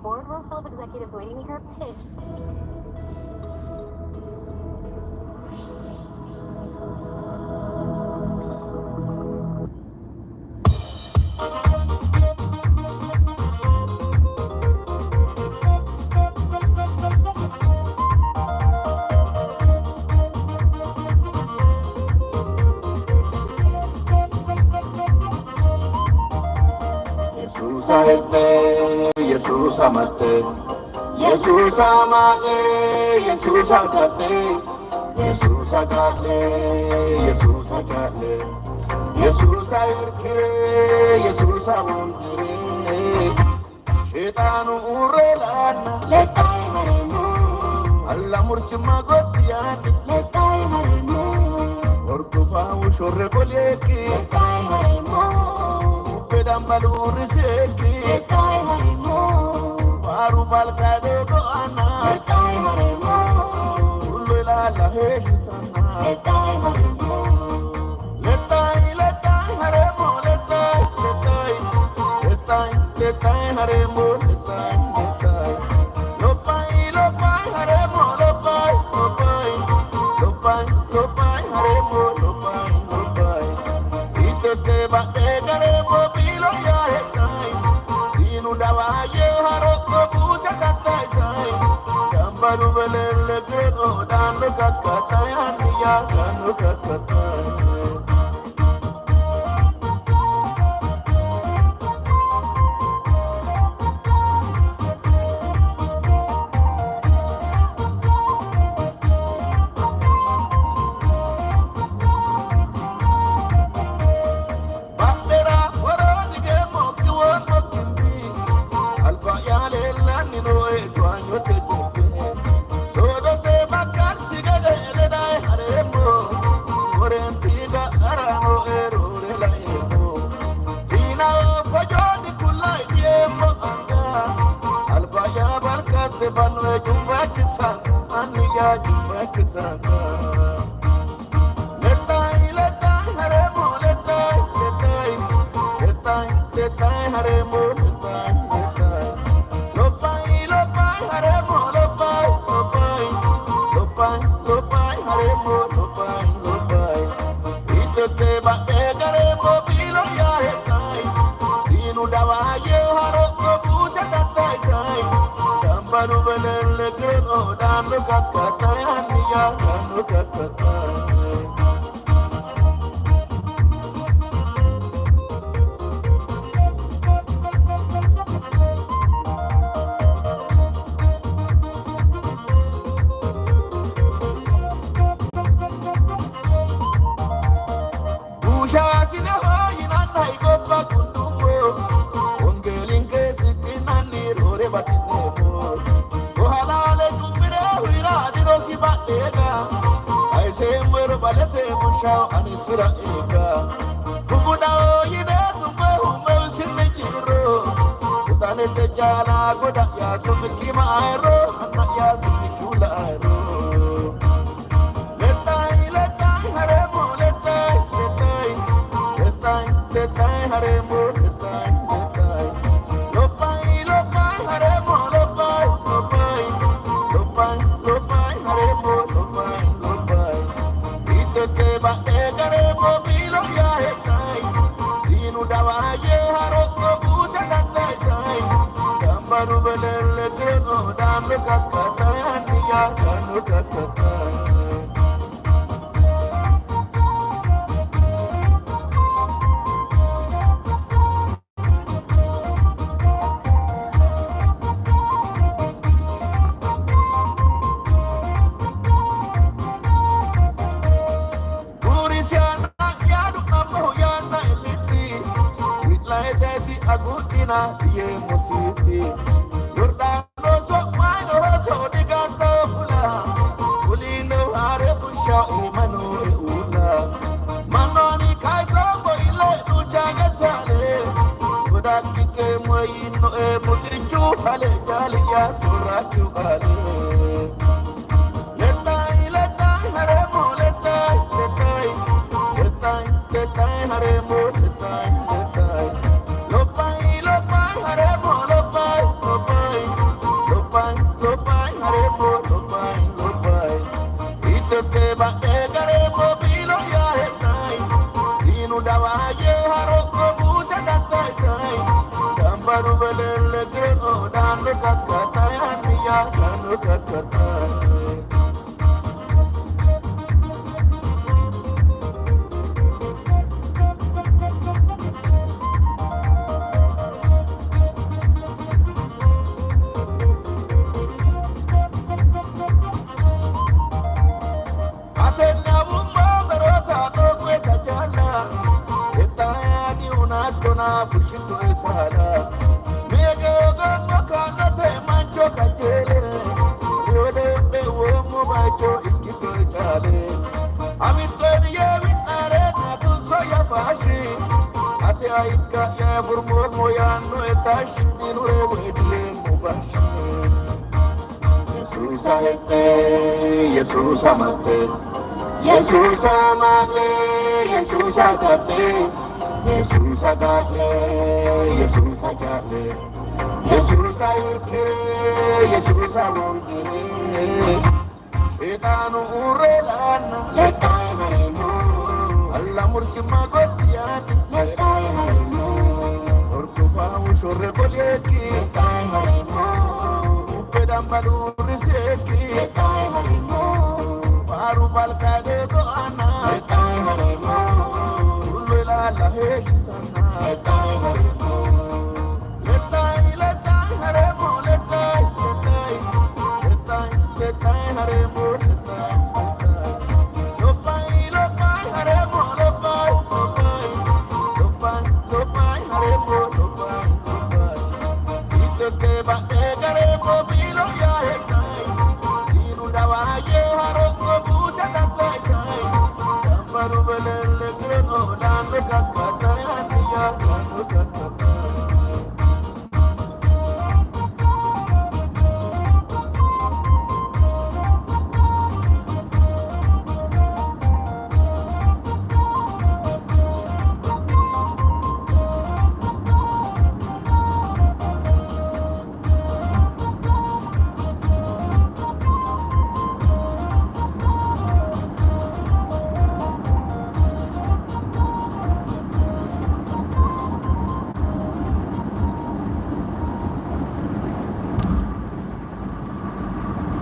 board room full of executives waiting to hear a pitch. Jesus ahete, Jesus amate, Jesus amate, Jesus akate, Jesus akate, Jesus akate, Jesus ayurke, Jesus amundire, Shetanu urelana, Letai haremo, Allah murchima gotiyani, letai haremo, ordufa ushorre boleki, letai haremo, pedambaluri seki, letai haremo, Baru balkade goana, letai haremo, ulu la heshitana. letai haremo, Letai haremo, letai haremo, letai. Lopai haremo, lopai haremo, lopai. Ito te ba egaremo bilo ya hetai. Inu dawa ye haroko buta katai sai. Gambaru belele greno dano kakatai haniya dano kakatai. Bandera waroni ge moki won mokindi. Alba ya lela nino e tuanyo te jepe. Sodo te bakal chiga de le dai haremo. Orentiga arano ero le la emo. Dina o fajodi kulai diemo anga. Alba ya barka se banwe jumba kisan. Aniya jumba kisan. Letai haremo, letai haremo, letai. Lopai haremo, lopai haremo, lopai. Ito te ba egaremo bilo ya hetai. Inu dawa ye haroko buta katai sai. Gambaru belele greno dano kakatai haniya dano kakatai. Ushasine hoyina nai gopa kundumo. Ongelin kesiki nani rore batinemo. Ohalale kumire huira diro sibatega. Aise mwero balete mushao anisira ega. Fukuda oyine tumbe hume usine jiro. Utane te jala goda ya sumikima aero. Anak ya sumikula aero. Letai haremo, letai haremo, letai. Lopai haremo, lopai haremo, lopai. Ito te ba egaremo bilo ya hetai. Inu dawa ye haroko buta katai sai. Gambaru belele greno dano kakatai haniya dano kakatai. Agudina ye musiti Yordano so mano so diganta fula Ulino hare busha imanu ula Manoni kai so boile du jaga sale Budaki ke moino e mudichu hale jali ya suratu ale Letai haremo, letai haremo, letai. Lopai haremo, lopai. baɗɗe gare mobilo yahetay inu dawaye haroko buta dattaytay dambaru belelle greno dano kakkatay hanniya dano kakkatay Fushito esala mege ogongo kanate mancho kachele yode be womo bacho ikito chale amitoni ye vitare natu soya fashi ate aika ya burmo moyano etash dinure wedle mubashi Jesus ahete Jesus amate Jesus amate Jesus akate Jesus agale, Jesus agale, Jesus ayke, Jesus awongire. Etanu urelana, letai haremo. Allah murchi magotiani, letai haremo. Orkufa ushore bolieki, letai haremo. Upedam baluri seki, letai haremo. Paru balkade doana, letai haremo. La heshitana letai haremo letai letai haremo letai letai letai letai haremo letai lopai lopai haremo lopai lopai lopai lopai haremo lopai lopai itete ba egaremo bilo ya hekai inu dawaye haroko buta datai kai baru belele greno dano kakkatay hanniya dano kakkatay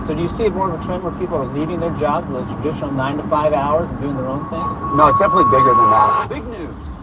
So do you see it more of a trend where people are leaving their jobs, those traditional 9 to 5 hours, and doing their own thing? No, it's definitely bigger than that. Big news.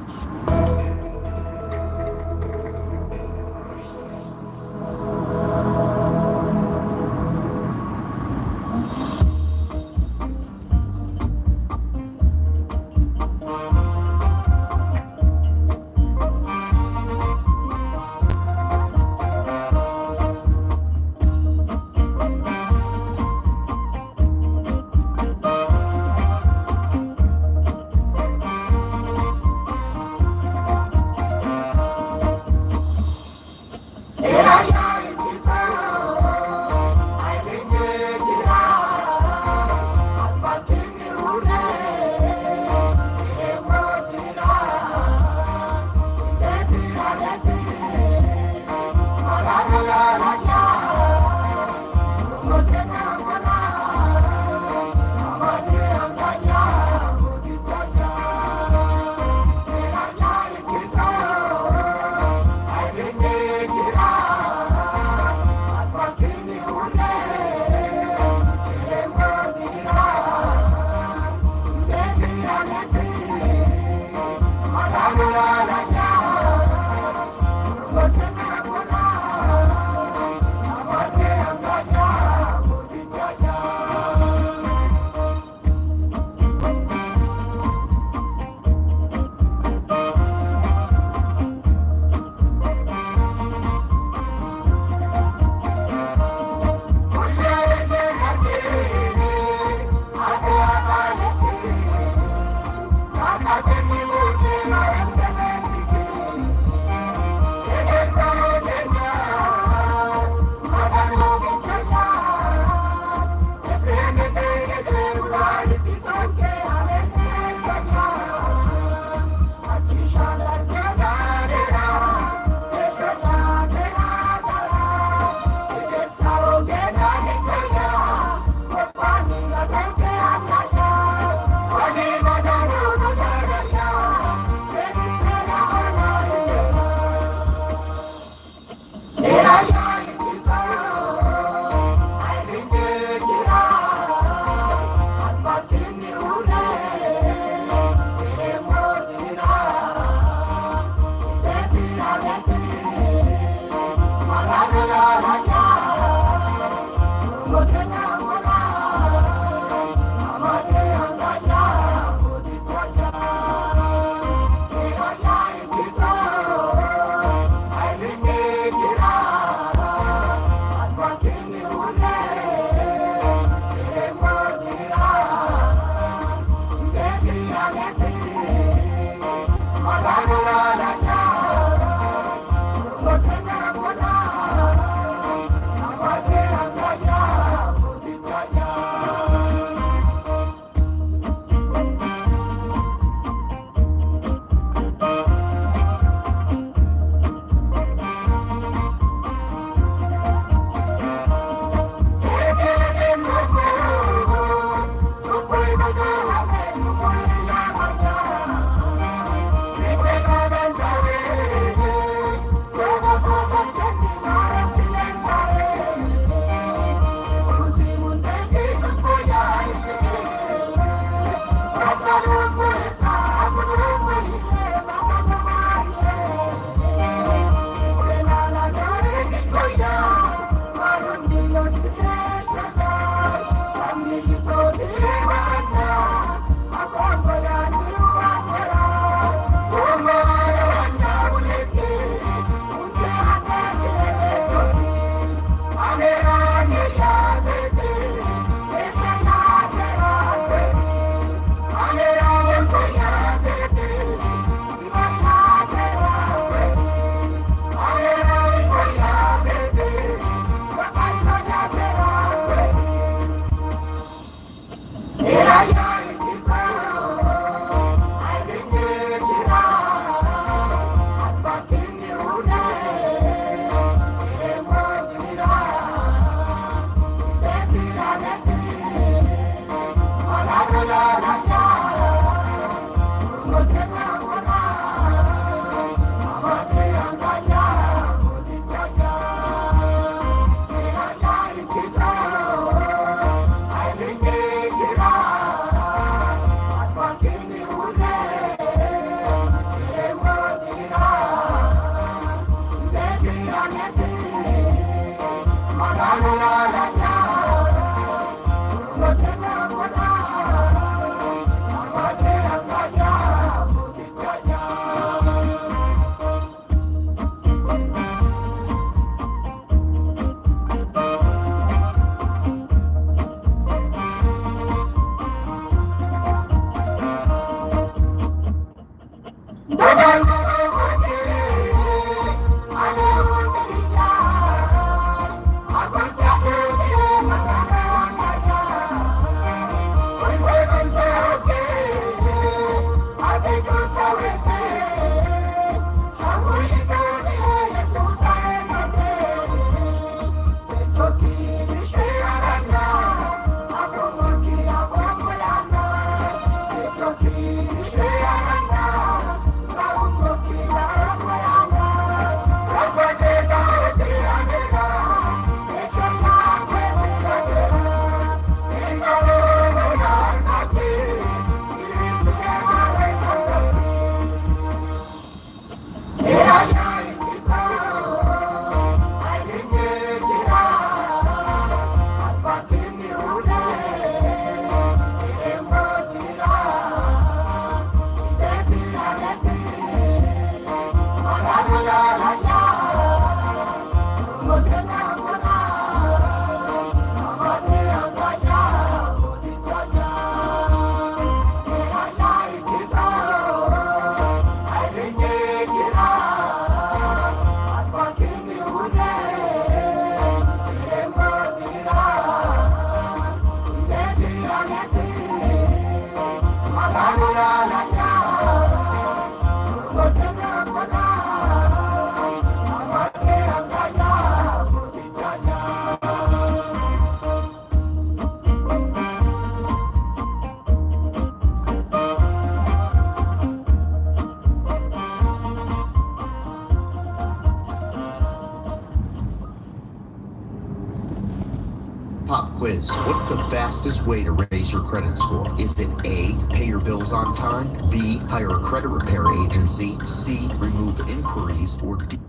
Pop quiz. What's the fastest way to raise your credit score? Is it A, pay your bills on time, B, hire a credit repair agency, C, remove inquiries, or D?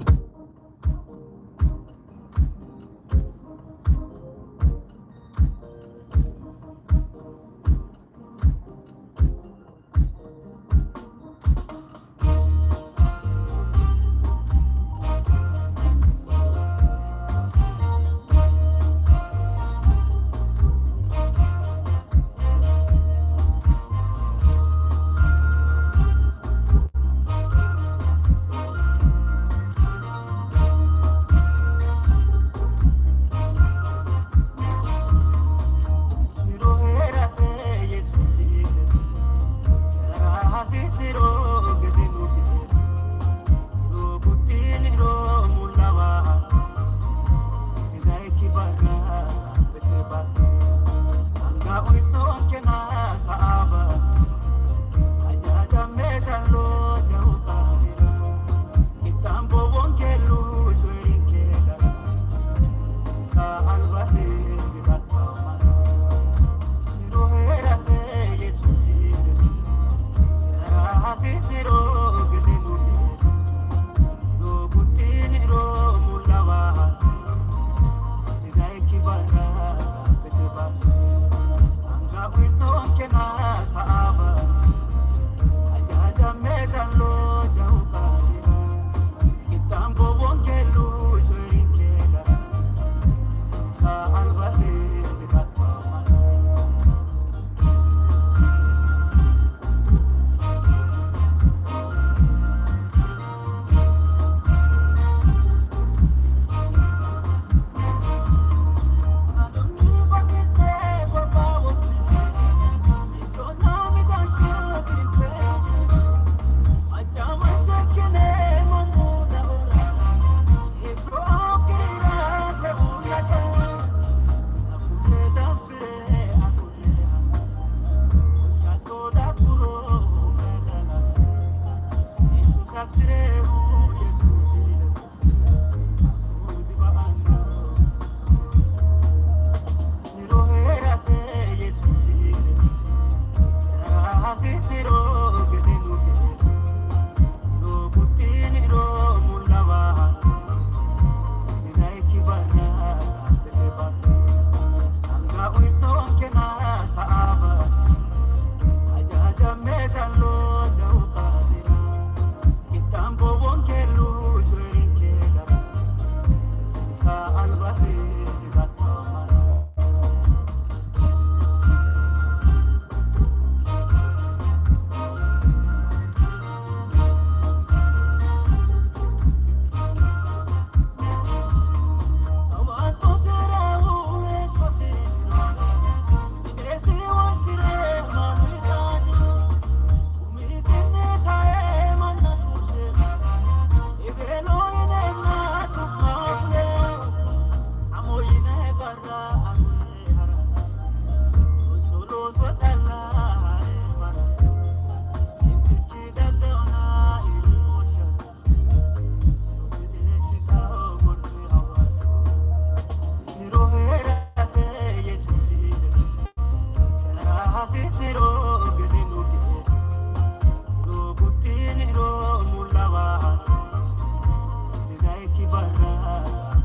kibarra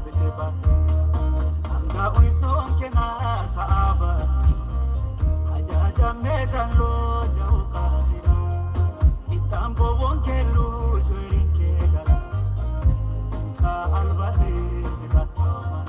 beteba anga uito ankena saaba ajaja medan lo jau kadira itambo wonkelu joirinke gala sa albasi gatamara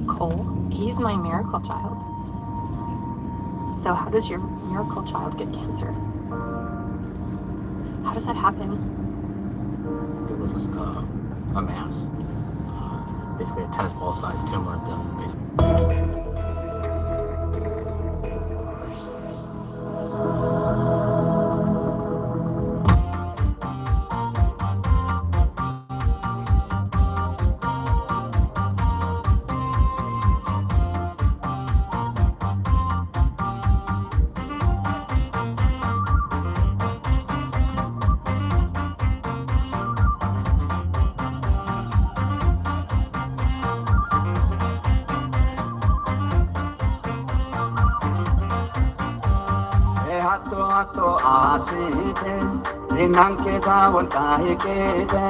Cole, he's my miracle child. So how does your miracle child get cancer? How does that happen? It was a mass. Basically a tennis ball sized tumor. hatto asite ninanke ta volkahi kete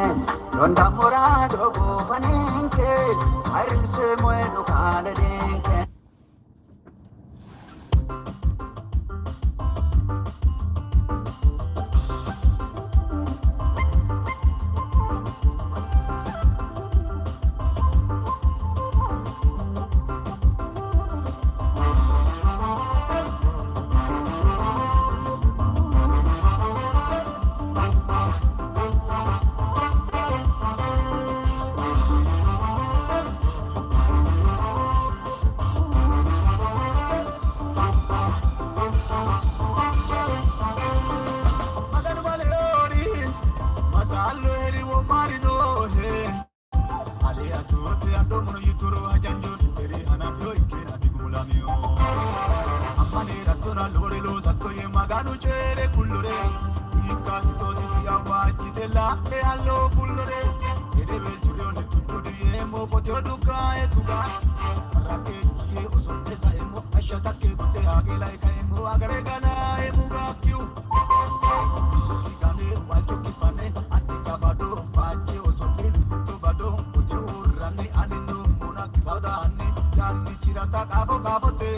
ronda morado gofaninke arise moedo kaledinke. saudani yanni cirata kafo kafote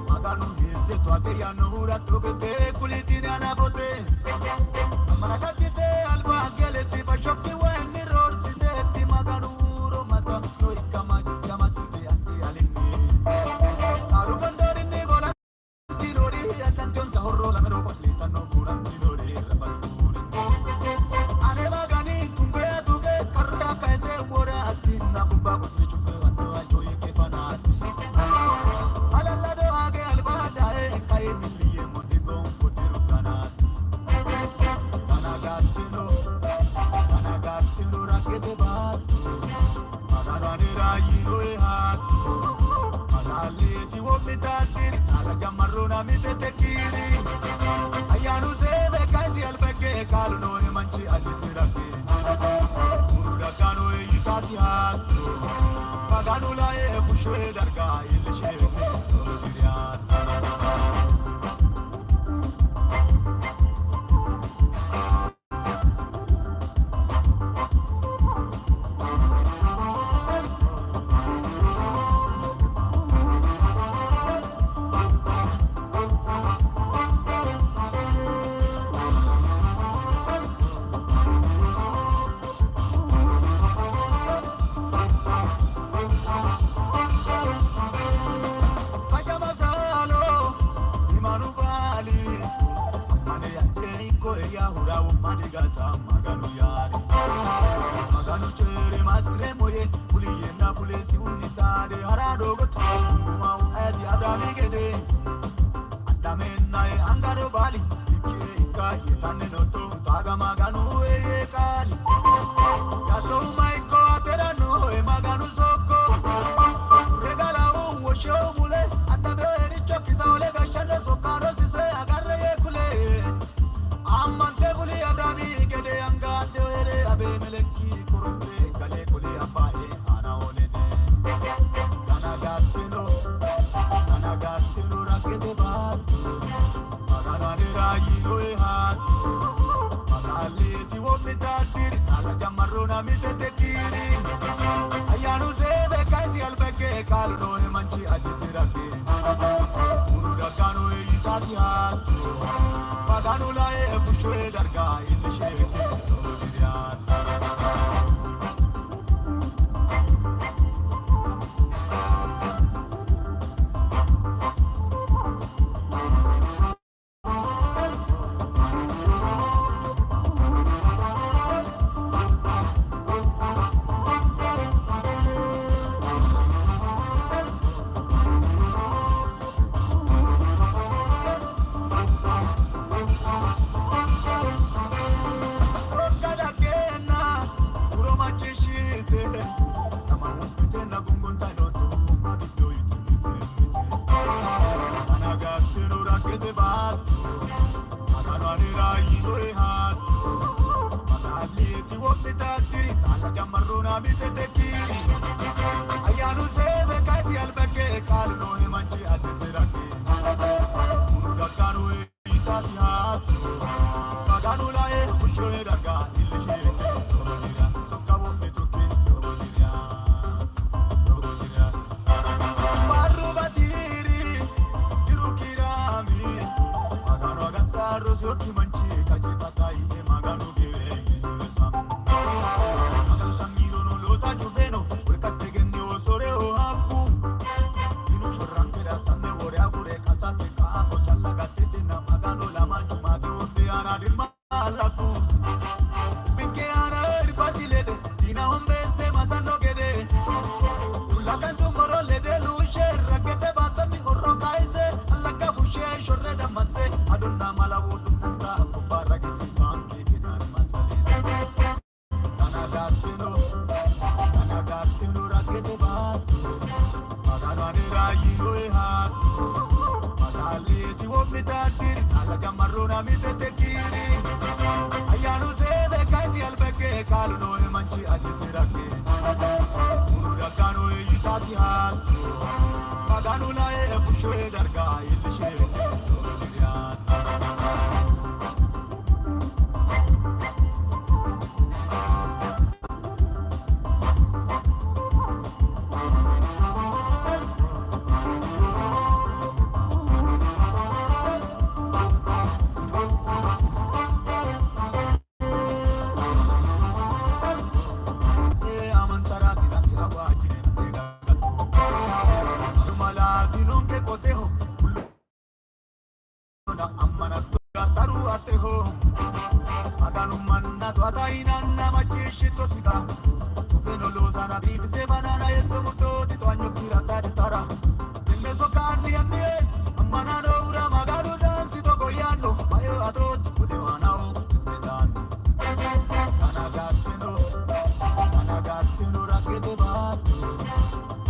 maganu hisse tuate yanno hura togete kulitini anafote amarakatite alba geleti bashokki wenni rorsitetti maganu uro mata noi kama jamasite andi alinni aru gandorinni golanti lori atantion sahorro lamero kotlitano kuranti lori rabali ane magani tumbe tuge karra kaise wora atinna kubba kufichu fe wando ajoye ke fanati alalla do age albada e kai milliye modigo fotiru kanati kanagattino rakete baatu magarani rayiro e hatu masaleti womitadiri ala jamarrona mitetekiri ayanu sebe kaisi albeke kaluno e manchi alitirake urudakano e yitati hatu maganula e fushwe darga ilsheke tolodiriyan kainana machisito tika tufeno lozana bibi se banana eto muto titoanyo pirata tara meso kani amie amana no ura magadu dansi to goyano bayo atot kude wanao edan anagatino rakete bato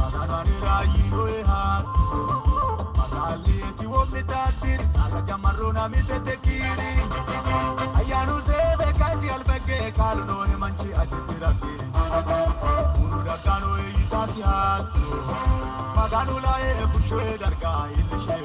adanani rayo ehat masali ti womitatir ala jamaruna mitete kiri ayanu sebe kasi albege kaluno ne manchi atitiraki unu dakano itatiatu maganu la e fusho darga ilshe